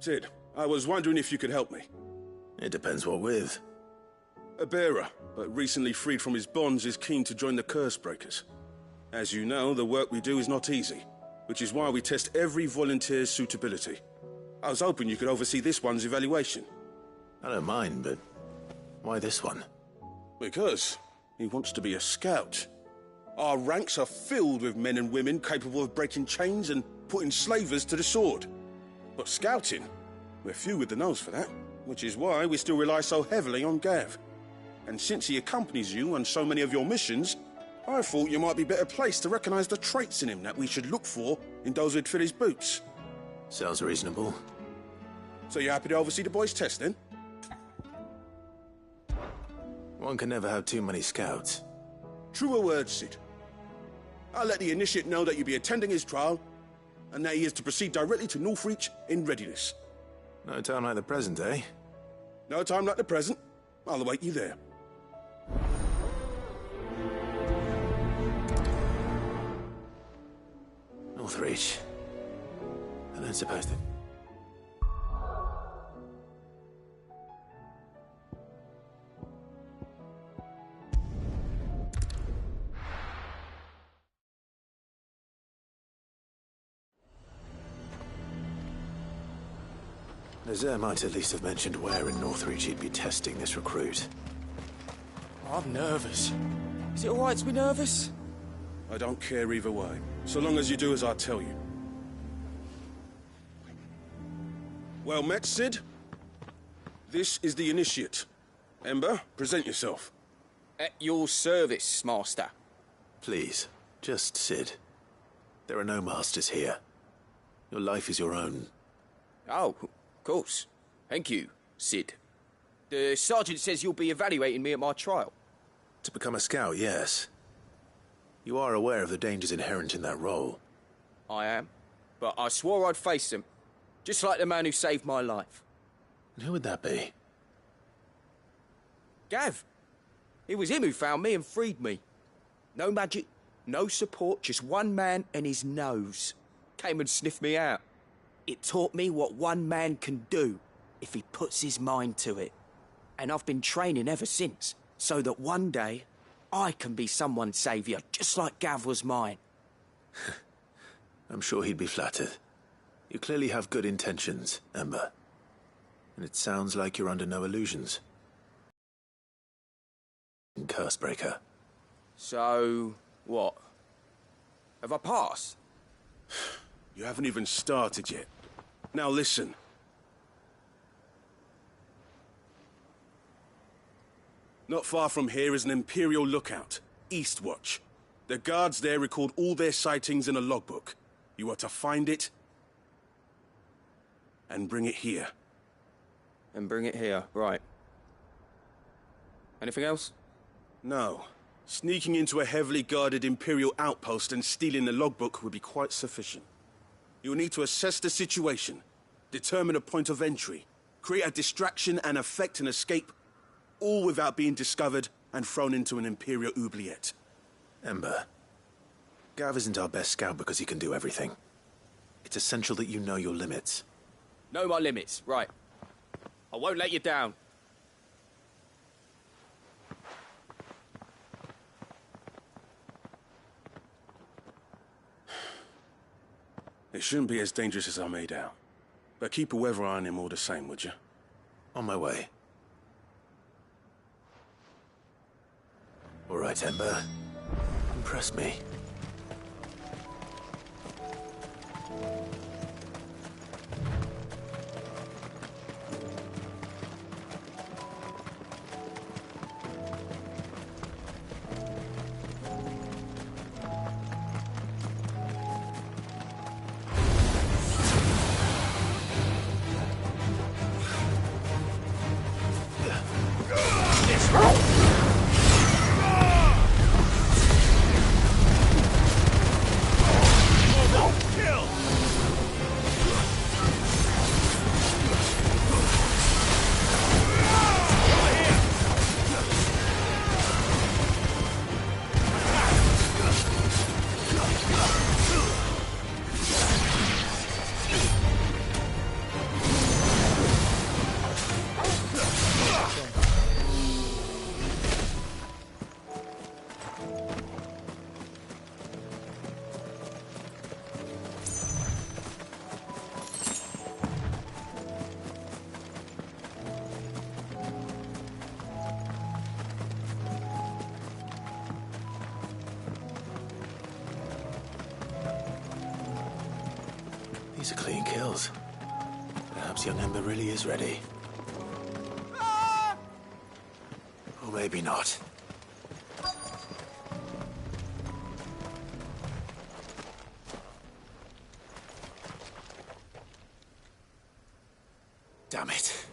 Sid, I was wondering if you could help me. It depends what with. A bearer, but recently freed from his bonds, is keen to join the Cursebreakers. As you know, the work we do is not easy, which is why we test every volunteer's suitability. I was hoping you could oversee this one's evaluation. I don't mind, but why this one? Because he wants to be a scout. Our ranks are filled with men and women capable of breaking chains and putting slavers to the sword. But scouting, we're few with the nose for that, which is why we still rely so heavily on Gav. And since he accompanies you on so many of your missions, I thought you might be better placed to recognize the traits in him that we should look for in those who'd fill his boots. Sounds reasonable. So you're happy to oversee the boys' test, then? One can never have too many scouts. Truer words, Sid. I'll let the initiate know that you'll be attending his trial, and that he is to proceed directly to Northreach in readiness. No time like the present, eh? No time like the present. I'll await you there. Northreach. I don't suppose that... Nazaire might at least have mentioned where in Northreach he'd be testing this recruit. I'm nervous. Is it alright to be nervous? I don't care either way, so long as you do as I tell you. Well met, Sid. This is the initiate. Ember, present yourself. At your service, Master. Please, just Sid. There are no masters here. Your life is your own. Oh, of course. Thank you, Sid. The sergeant says you'll be evaluating me at my trial. To become a scout, yes. You are aware of the dangers inherent in that role. I am. But I swore I'd face them. Just like the man who saved my life. And who would that be? Gav. It was him who found me and freed me. No magic, no support, just one man and his nose. Came and sniffed me out. It taught me what one man can do if he puts his mind to it. And I've been training ever since, so that one day I can be someone's saviour, just like Gav was mine. I'm sure he'd be flattered. You clearly have good intentions, Ember. And it sounds like you're under no illusions. Cursebreaker. So, what? Have I passed? You haven't even started yet. Now listen. Not far from here is an Imperial lookout, Eastwatch. The guards there record all their sightings in a logbook. You are to find it and bring it here. And bring it here, right. Anything else? No. Sneaking into a heavily guarded Imperial outpost and stealing the logbook would be quite sufficient. You'll need to assess the situation, determine a point of entry, create a distraction and effect an escape, all without being discovered and thrown into an Imperial oubliette. Ember, Gav isn't our best scout because he can do everything. It's essential that you know your limits. Know my limits, right. I won't let you down. It shouldn't be as dangerous as I made out. But keep a weather eye on him all the same, would you? On my way. All right, Ember. Impress me. These are clean kills. Perhaps young Ember really is ready. Or maybe not. Damn it.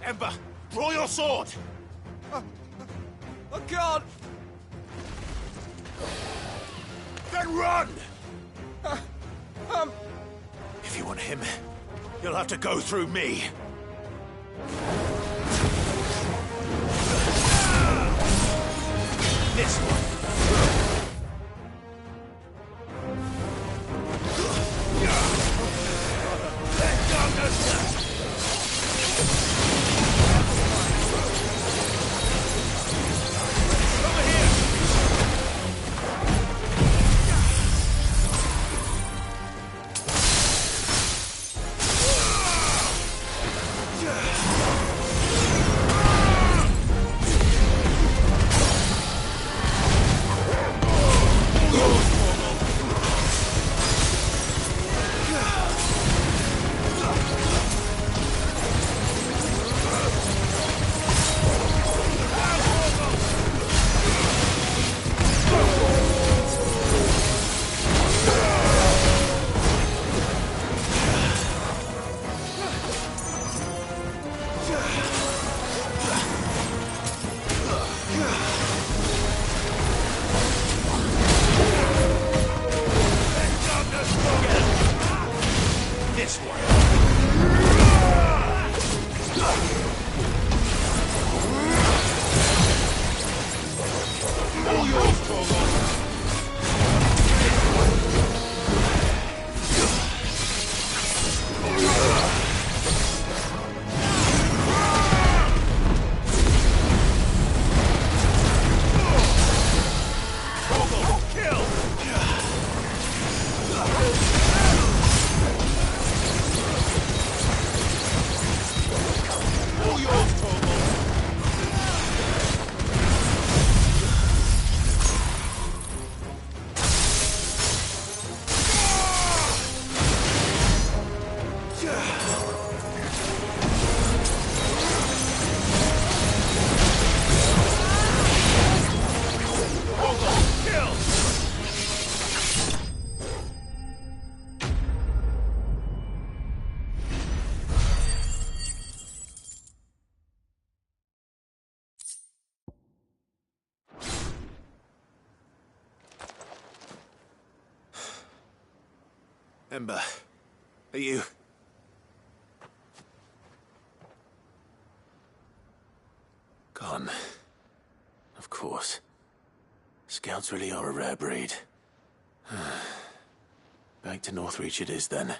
Ember, draw your sword! I can't! Then run! If you want him, you'll have to go through me. This one. Ember, are you... Gone. Of course. Scouts really are a rare breed. Back to Northreach it is, then.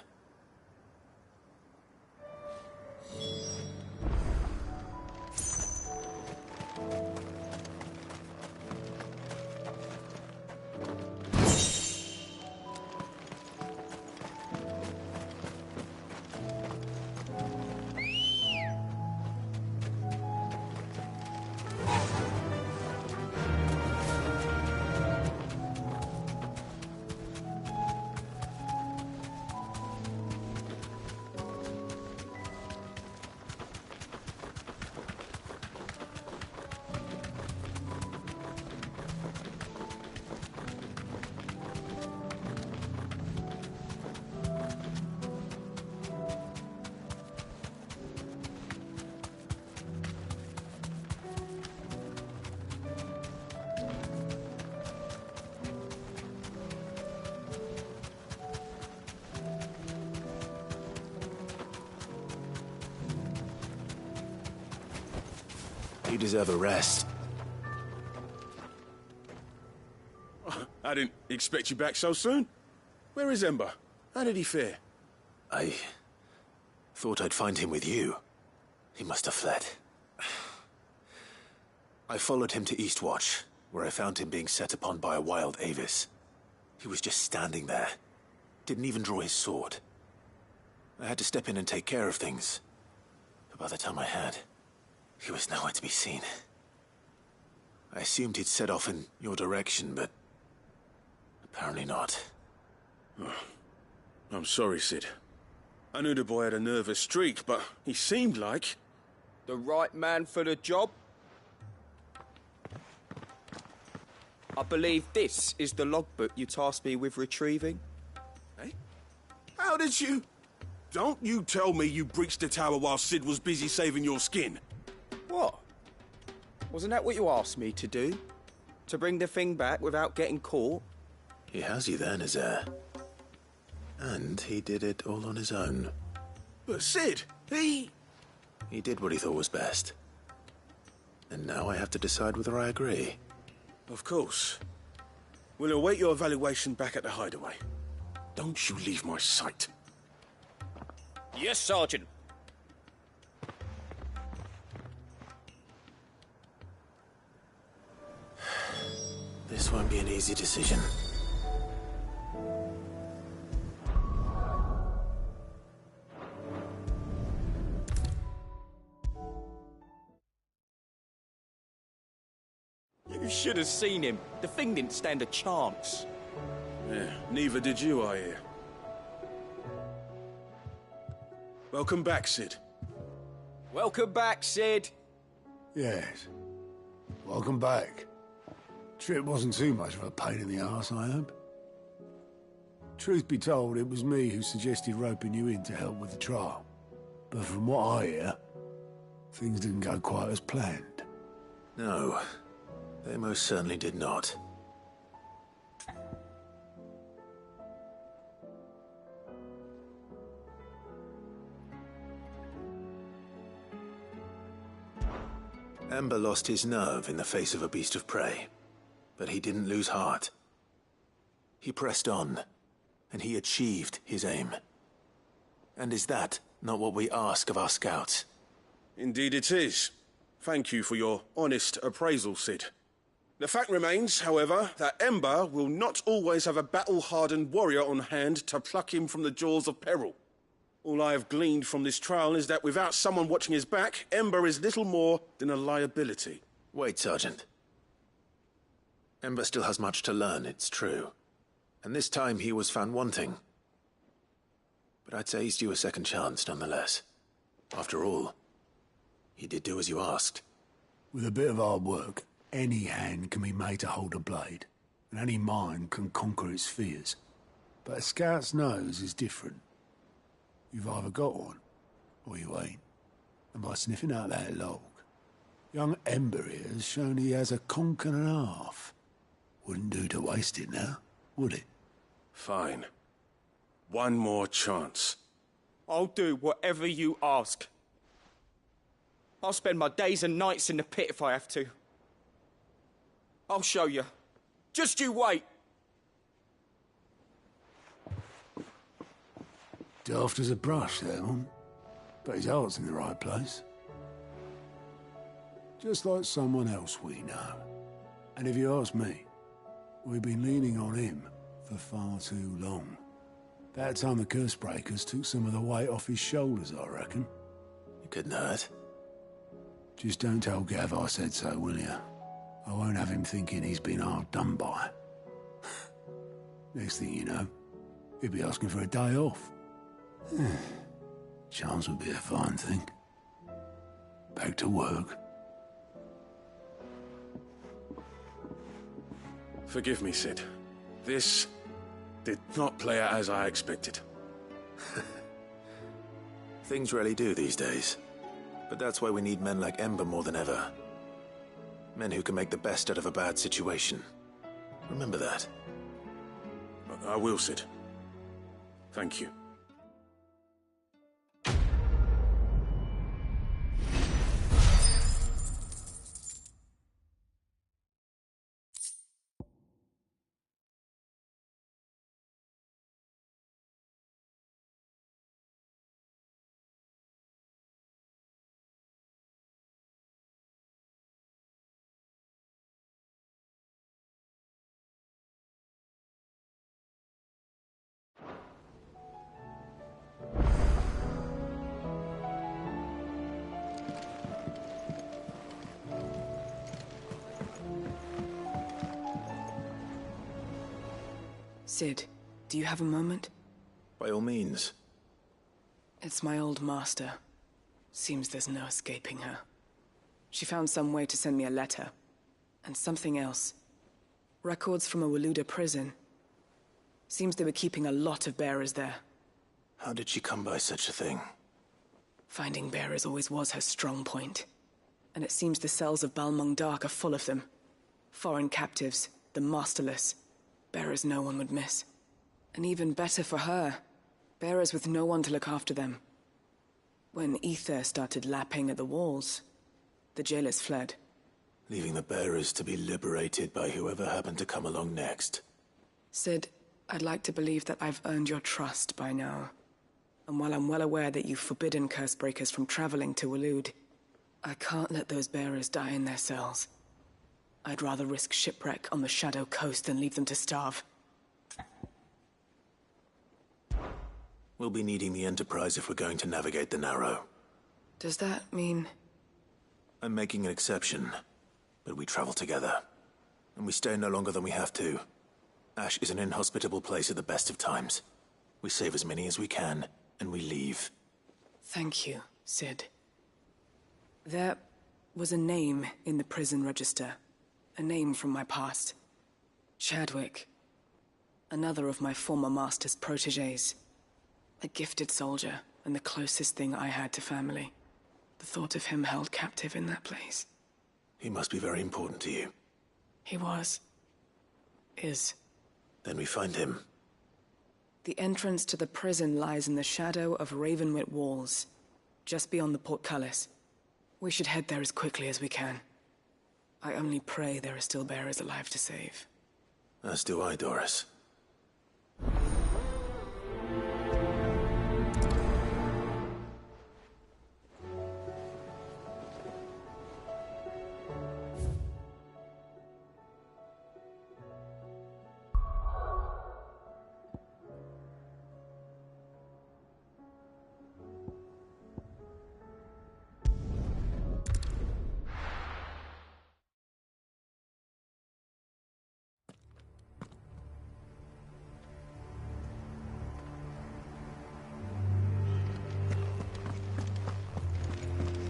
You deserve a rest. I didn't expect you back so soon. Where is Ember? How did he fare? I thought I'd find him with you. He must have fled. I followed him to Eastwatch, where I found him being set upon by a wild Avis. He was just standing there. Didn't even draw his sword. I had to step in and take care of things. But by the time I had, he was nowhere to be seen. I assumed he'd set off in your direction, but apparently not. I'm sorry, Sid. I knew the boy had a nervous streak, but he seemed like... The right man for the job? I believe this is the logbook you tasked me with retrieving. Eh? How did you... Don't you tell me you breached the tower while Sid was busy saving your skin. What? Wasn't that what you asked me to do? To bring the thing back without getting caught? He has you there, Nazaire. And he did it all on his own. But Sid, he did what he thought was best. And now I have to decide whether I agree. Of course. We'll await your evaluation back at the hideaway. Don't you leave my sight. Yes, Sergeant. This won't be an easy decision. You should have seen him. The thing didn't stand a chance. Yeah, neither did you, I hear. Welcome back, Sid. Welcome back, Sid. Yes. Welcome back. Trip wasn't too much of a pain in the arse, I hope. Truth be told, it was me who suggested roping you in to help with the trial. But from what I hear, things didn't go quite as planned. No, they most certainly did not. Ember lost his nerve in the face of a beast of prey, but he didn't lose heart. He pressed on, and he achieved his aim. And is that not what we ask of our scouts? Indeed it is. Thank you for your honest appraisal, Sid. The fact remains, however, that Ember will not always have a battle-hardened warrior on hand to pluck him from the jaws of peril. All I have gleaned from this trial is that without someone watching his back, Ember is little more than a liability. Wait, Sergeant. Ember still has much to learn, it's true. And this time he was found wanting. But I'd say he's due a second chance, nonetheless. After all, he did do as you asked. With a bit of hard work, any hand can be made to hold a blade, and any mind can conquer its fears. But a scout's nose is different. You've either got one, or you ain't. And by sniffing out that log, young Ember here has shown he has a conk and a half. Wouldn't do to waste it now, would it? Fine. One more chance. I'll do whatever you ask. I'll spend my days and nights in the pit if I have to. I'll show you. Just you wait. Daft as a brush, that one. But his heart's in the right place. Just like someone else we know. And if you ask me, we've been leaning on him for far too long. That time the curse breakers took some of the weight off his shoulders, I reckon. It couldn't hurt. Just don't tell Gav I said so, will you? I won't have him thinking he's been hard done by. Next thing you know, he'll be asking for a day off. Chance would be a fine thing. Back to work. Forgive me, Sid. This did not play out as I expected. Things really do these days. But that's why we need men like Ember more than ever. Men who can make the best out of a bad situation. Remember that. I will, Sid. Thank you. Sid, do you have a moment? By all means. It's my old master. Seems there's no escaping her. She found some way to send me a letter. And something else. Records from a Waluda prison. Seems they were keeping a lot of bearers there. How did she come by such a thing? Finding bearers always was her strong point. And it seems the cells of Balmung Dark are full of them. Foreign captives, the masterless. Bearers no one would miss. And even better for her, bearers with no one to look after them. When Ether started lapping at the walls, the jailers fled. Leaving the bearers to be liberated by whoever happened to come along next. Sid, I'd like to believe that I've earned your trust by now. And while I'm well aware that you've forbidden Cursebreakers from traveling to Waloed, I can't let those bearers die in their cells. I'd rather risk shipwreck on the Shadow Coast than leave them to starve. We'll be needing the Enterprise if we're going to navigate the Narrow. Does that mean... I'm making an exception, but we travel together. And we stay no longer than we have to. Ash is an inhospitable place at the best of times. We save as many as we can, and we leave. Thank you, Sid. There was a name in the prison register. A name from my past. Chadwick. Another of my former master's protégés. A gifted soldier, and the closest thing I had to family. The thought of him held captive in that place. He must be very important to you. He was. Is. Then we find him. The entrance to the prison lies in the shadow of Ravenwit Walls, just beyond the portcullis. We should head there as quickly as we can. I only pray there are still bearers alive to save. As do I, Doris.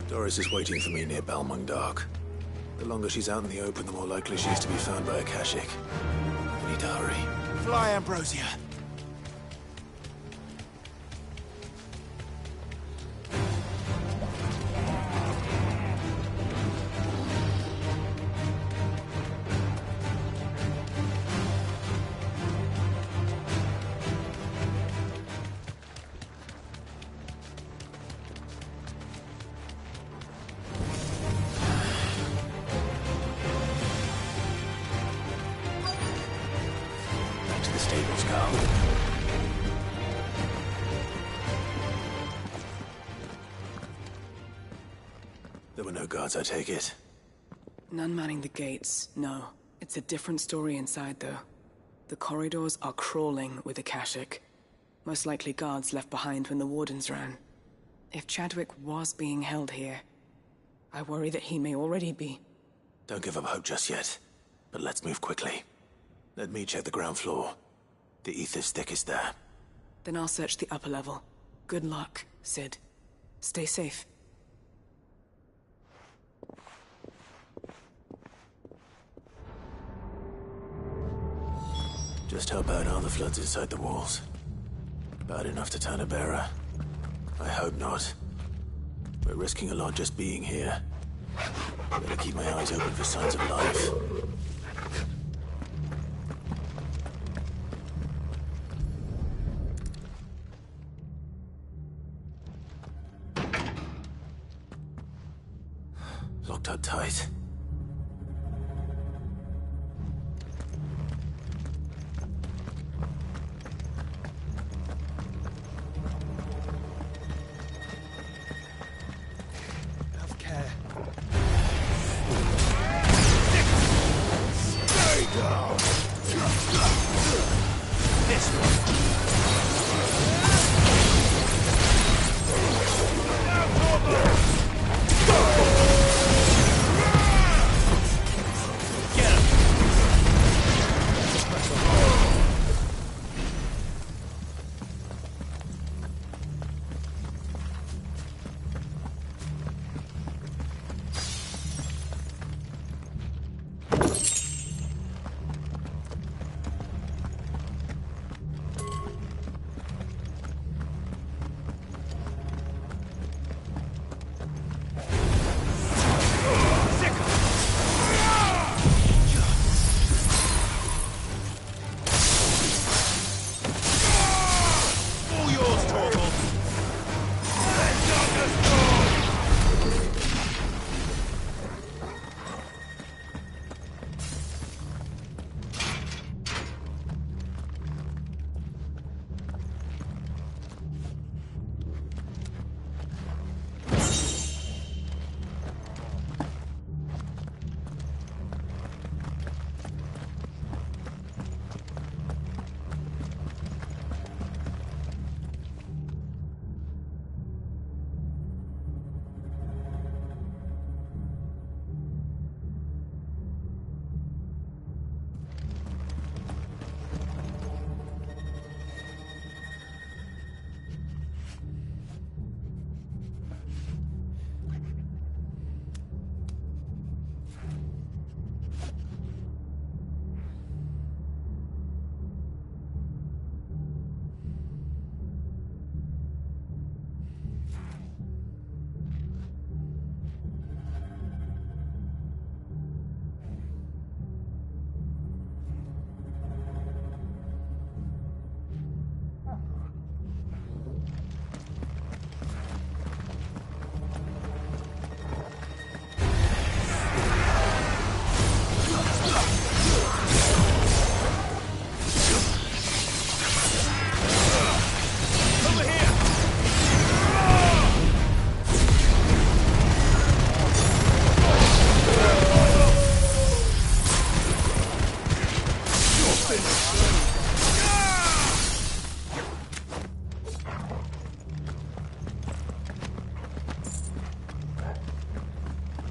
Doris is waiting for me near Balmung Dark. The longer she's out in the open, the more likely she is to be found by Akashic. We need to hurry. Fly, Ambrosia. There were no guards, I take it. None manning the gates, no. It's a different story inside, though. The corridors are crawling with Akashic. Most likely guards left behind when the Wardens ran. If Chadwick was being held here, I worry that he may already be. Don't give up hope just yet. But let's move quickly. Let me check the ground floor. The ether's thickest there. Then I'll search the upper level. Good luck, Sid. Stay safe. Just how bad are the floods inside the walls? Bad enough to turn a bearer? I hope not. We're risking a lot just being here. Better keep my eyes open for signs of life. Locked up tight.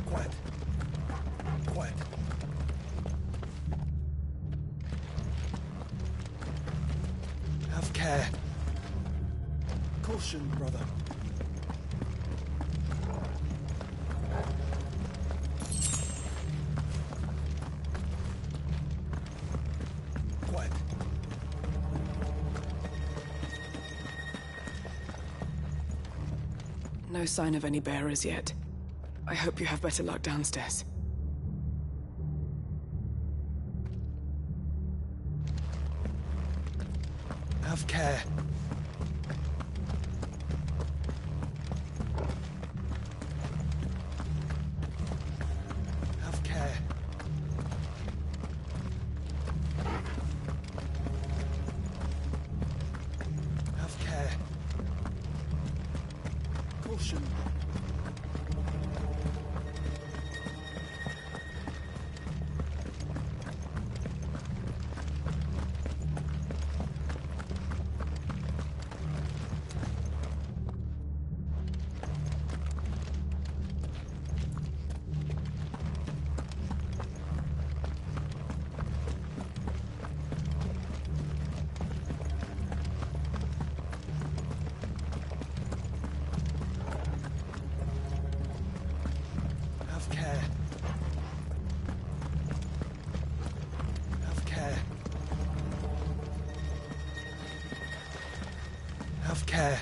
Quiet. Quiet. Have care. Caution, brother. Quiet. No sign of any bearers yet. I hope you have better luck downstairs. Have care. Have care. Have care. Caution. Have care. Have care. Have care.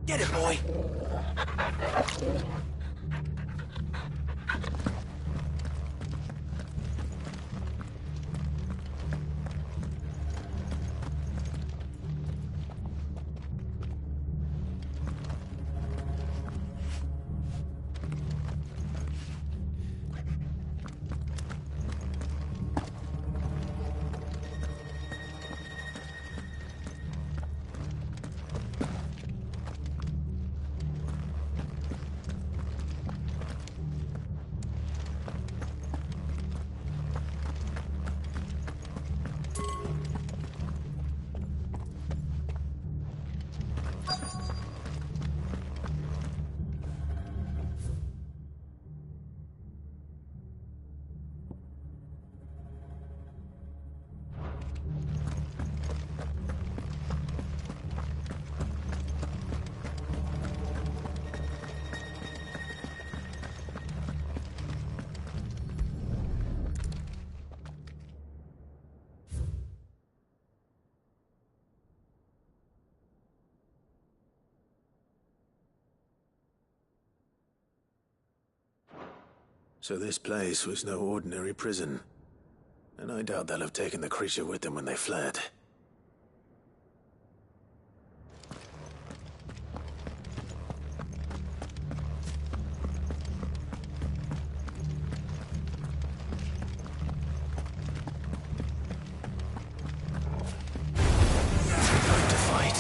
Get it, boy! So this place was no ordinary prison. And I doubt they'll have taken the creature with them when they fled. Time to fight.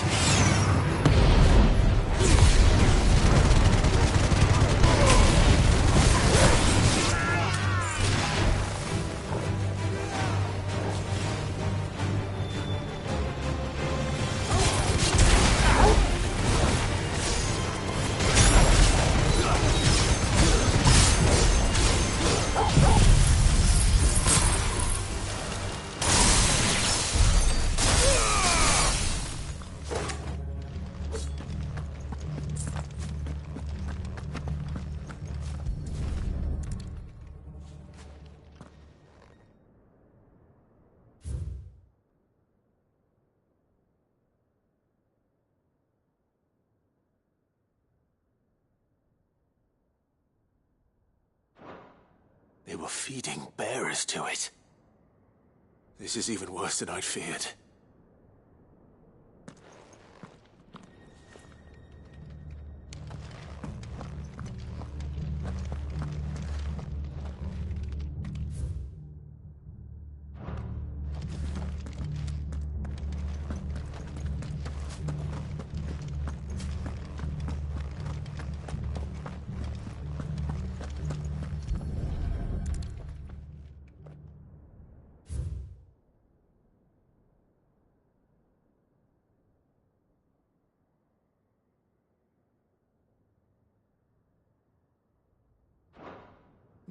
were feeding bearers to it. This is even worse than I'd feared.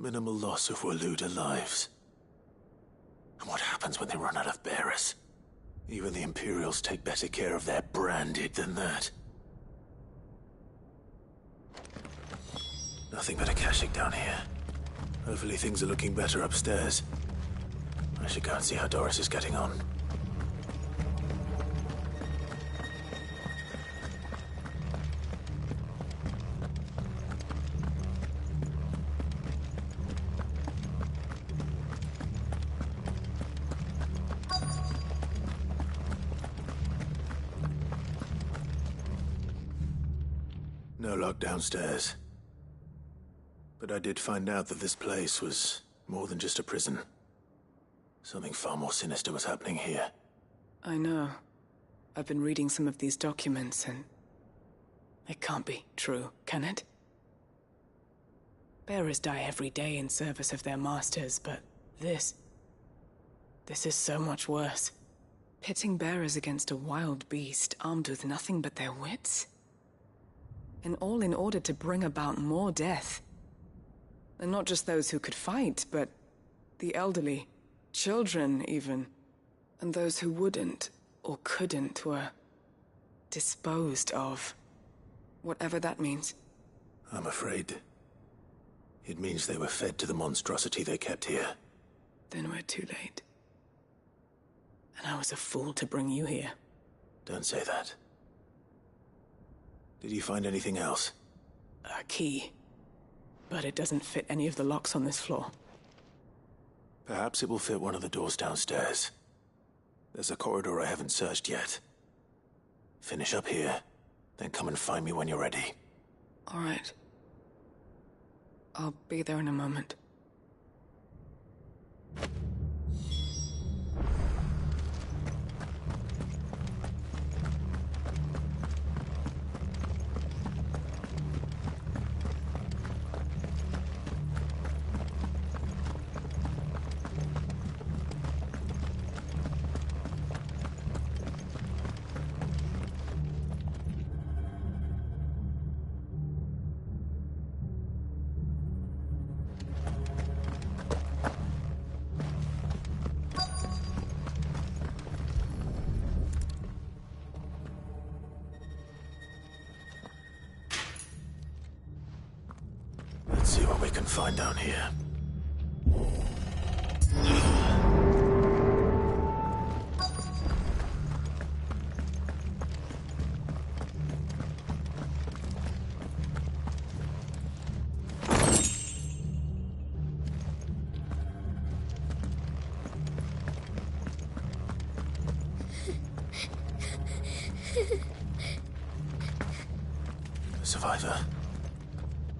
Minimal loss of Waluda lives. And what happens when they run out of bearers? Even the Imperials take better care of their branded than that. Nothing but a Kashyyyk down here. Hopefully things are looking better upstairs. I should go and see how Doris is getting on. No lock downstairs. But I did find out that this place was more than just a prison. Something far more sinister was happening here. I know. I've been reading some of these documents and... it can't be true, can it? Bearers die every day in service of their masters, but this is so much worse. Pitting bearers against a wild beast armed with nothing but their wits? And all in order to bring about more death. And not just those who could fight, but the elderly, children even. And those who wouldn't or couldn't were disposed of. Whatever that means. I'm afraid it means they were fed to the monstrosity they kept here. Then we're too late. And I was a fool to bring you here. Don't say that. Did you find anything else? A key. But it doesn't fit any of the locks on this floor. Perhaps it will fit one of the doors downstairs. There's a corridor I haven't searched yet. Finish up here, then come and find me when you're ready. All right. I'll be there in a moment. Let's see what we can find down here. A survivor.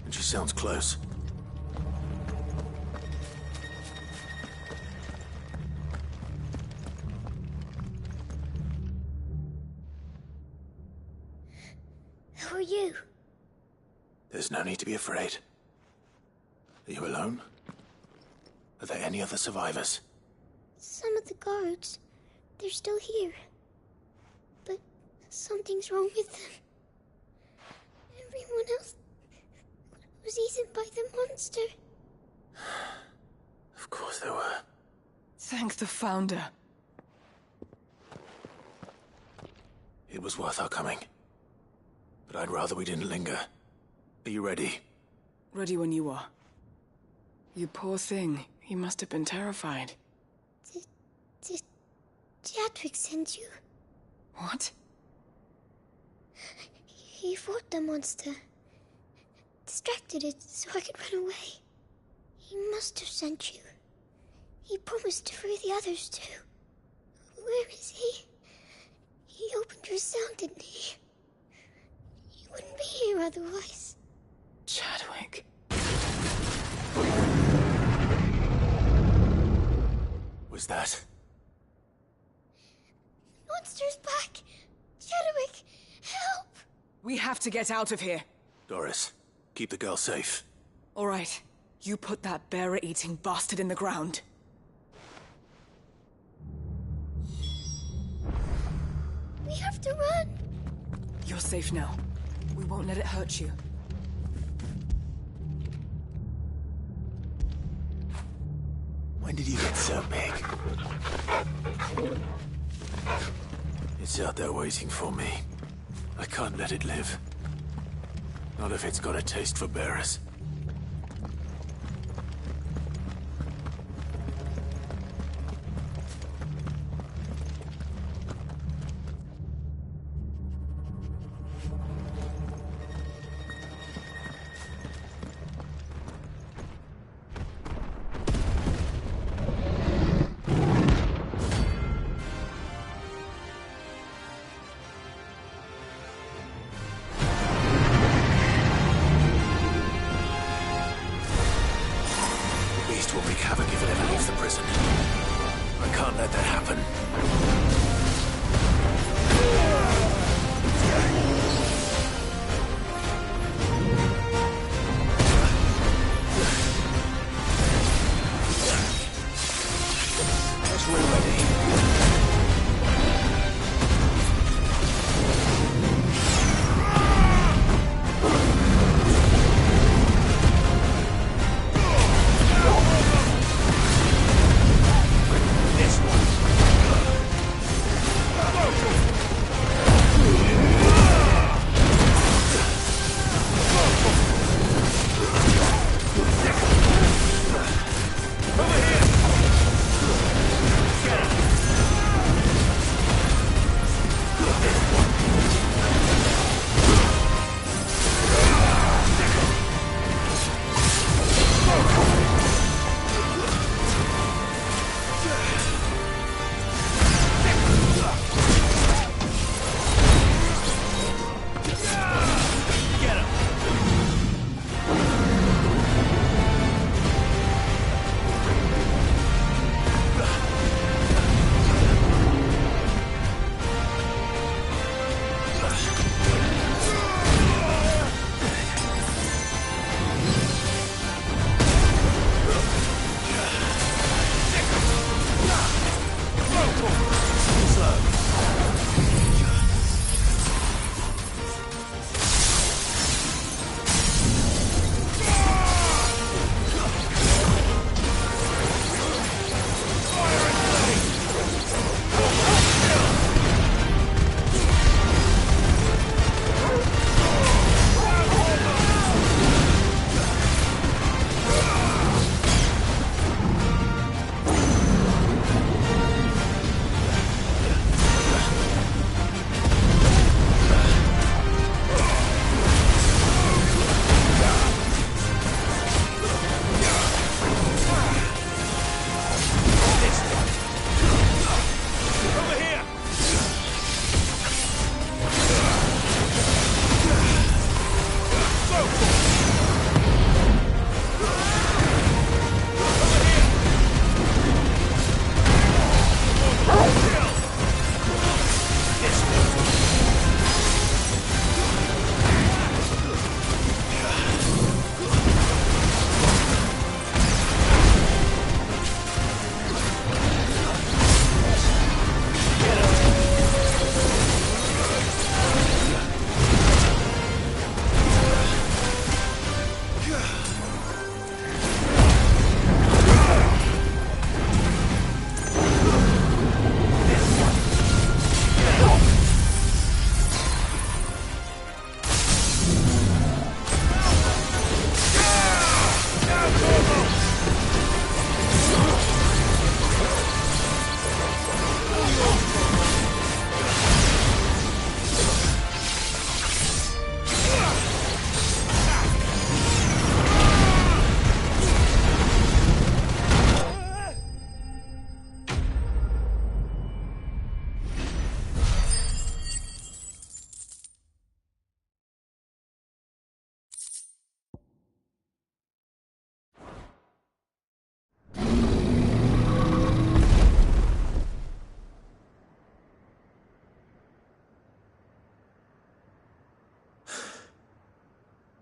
And she sounds close. Who are you? There's no need to be afraid. Are you alone? Are there any other survivors? Some of the guards. They're still here. But something's wrong with them. Everyone else was eaten by the monster. Of course there were. Thank the Founder. It was worth our coming. But I'd rather we didn't linger. Are you ready? Ready when you are. You poor thing. You must have been terrified. Did Jadwick send you? What? He fought the monster. Distracted it so I could run away. He must have sent you. He promised to free the others too. Where is he? He opened your cell, didn't he? He wouldn't be here otherwise. Chadwick. Was that? Monster's back! Chadwick, help! We have to get out of here. Doris, keep the girl safe. All right. You put that bearer-eating bastard in the ground. We have to run! You're safe now. We won't let it hurt you. When did you get so big? It's out there waiting for me. I can't let it live. Not if it's got a taste for bearers. Will wreak havoc if it ever leaves the prison. I can't let that happen. As we're ready. This one.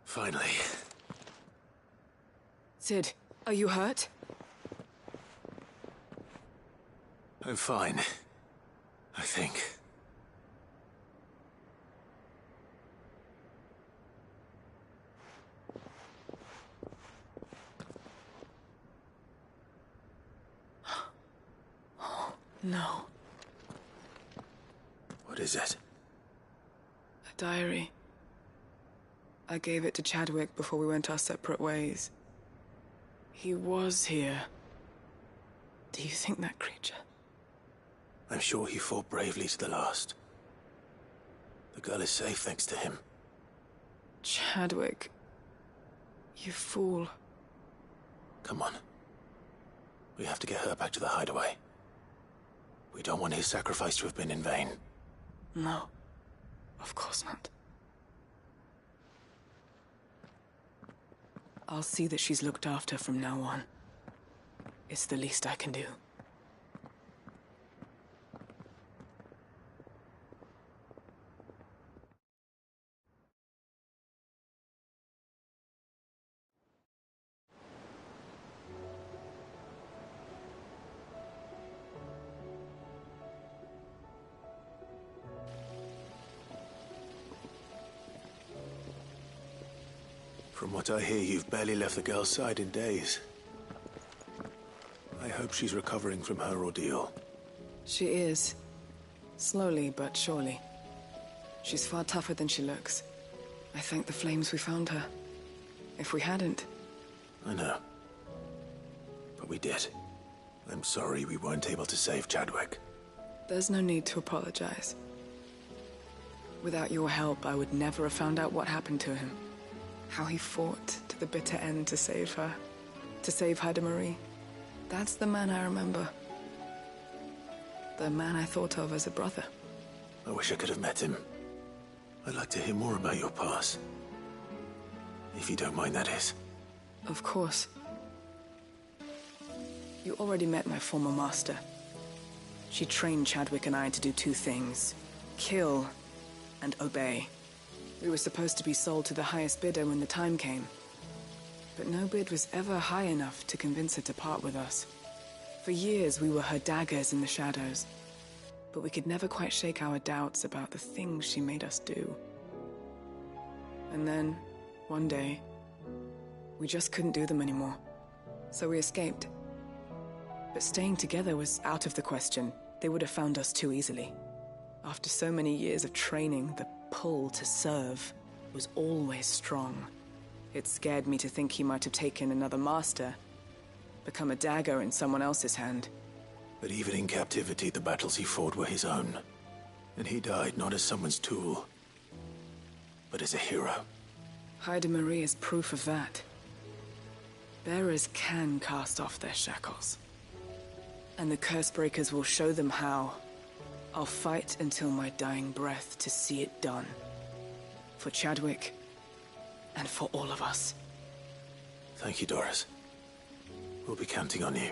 Finally. Sid, are you hurt? I'm fine. I think. No. What is it? A diary. I gave it to Chadwick before we went our separate ways. He was here. Do you think that creature? I'm sure he fought bravely to the last. The girl is safe thanks to him. Chadwick. You fool. Come on. We have to get her back to the hideaway. We don't want his sacrifice to have been in vain. No. Of course not. I'll see that she's looked after from now on. It's the least I can do. From what I hear, you've barely left the girl's side in days. I hope she's recovering from her ordeal. She is. Slowly but surely. She's far tougher than she looks. I thank the flames we found her. If we hadn't... I know. But we did. I'm sorry we weren't able to save Chadwick. There's no need to apologize. Without your help, I would never have found out what happened to him. How he fought to the bitter end to save her. To save Haida Marie. That's the man I remember. The man I thought of as a brother. I wish I could have met him. I'd like to hear more about your past. If you don't mind, that is. Of course. You already met my former master. She trained Chadwick and I to do two things. Kill and obey. We were supposed to be sold to the highest bidder when the time came. But no bid was ever high enough to convince her to part with us. For years, we were her daggers in the shadows. But we could never quite shake our doubts about the things she made us do. And then, one day, we just couldn't do them anymore. So we escaped. But staying together was out of the question. They would have found us too easily. After so many years of training, the pull to serve was always strong. It scared me to think he might have taken another master, become a dagger in someone else's hand. But even in captivity, the battles he fought were his own. And he died not as someone's tool, but as a hero. Haida Marie is proof of that. Bearers can cast off their shackles. And the Cursebreakers will show them how. I'll fight until my dying breath to see it done. For Chadwick, and for all of us. Thank you, Doris. We'll be counting on you.